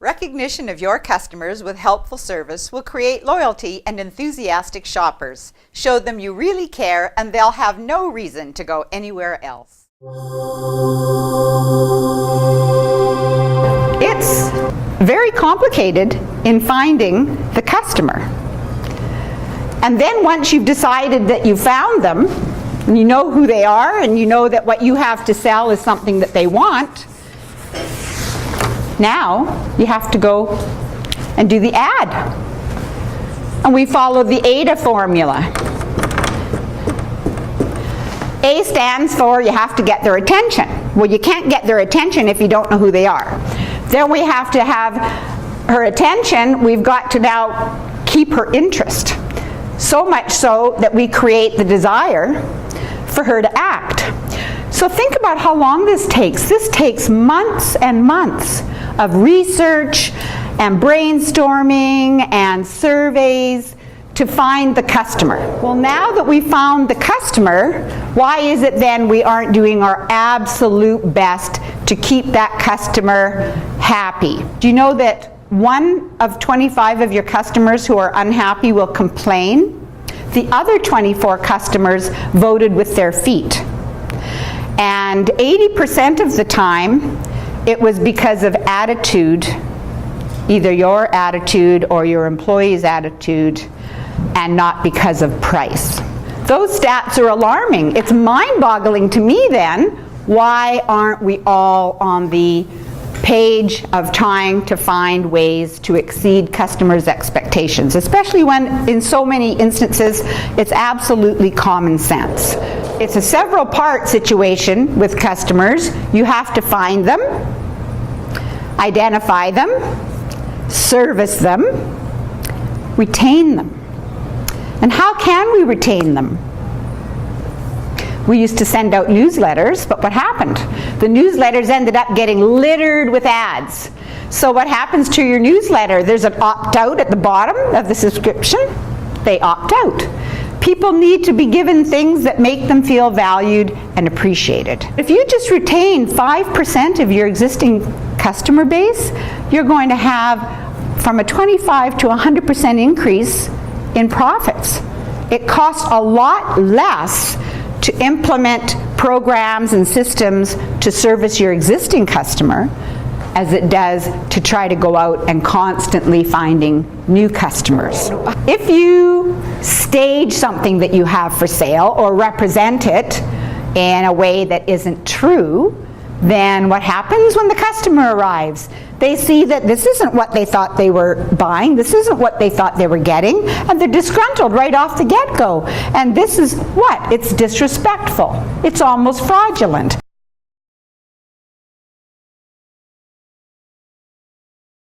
Recognition of your customers with helpful service will create loyalty and enthusiastic shoppers. Show them you really care and they'll have no reason to go anywhere else. It's very complicated in finding the customer. And then once you've decided that you found them, and you know who they are, and you know that what you have to sell is something that they want, now you have to go and do the ad. And we follow the AIDA formula. A stands for you have to get their attention. Well, you can't get their attention if you don't know who they are. Then we have to have her attention. We've got to now keep her interest. So much so that we create the desire for her to act. So think about how long this takes. This takes months and months of research and brainstorming and surveys to find the customer. Well, now that we found the customer, why is it then we aren't doing our absolute best to keep that customer happy? Do you know that 1 of 25 of your customers who are unhappy will complain? The other 24 customers voted with their feet. And 80% of the time, it was because of attitude, either your attitude or your employee's attitude, and not because of price. Those stats are alarming. It's mind-boggling to me then, why aren't we all on the page of trying to find ways to exceed customers' expectations, especially when in so many instances it's absolutely common sense. It's a several part situation with customers. You have to find them, identify them, service them, retain them. And how can we retain them? We used to send out newsletters, but what happened? The newsletters ended up getting littered with ads. So what happens to your newsletter? There's an opt-out at the bottom of the subscription. They opt out. People need to be given things that make them feel valued and appreciated. If you just retain 5% of your existing customer base, you're going to have from a 25 to 100% increase in profits. It costs a lot less to implement programs and systems to service your existing customer as it does to try to go out and constantly finding new customers. If you stage something that you have for sale or represent it in a way that isn't true, then what happens when the customer arrives? They see that this isn't what they thought they were buying, this isn't what they thought they were getting, and they're disgruntled right off the get-go. And this is what? It's disrespectful. It's almost fraudulent.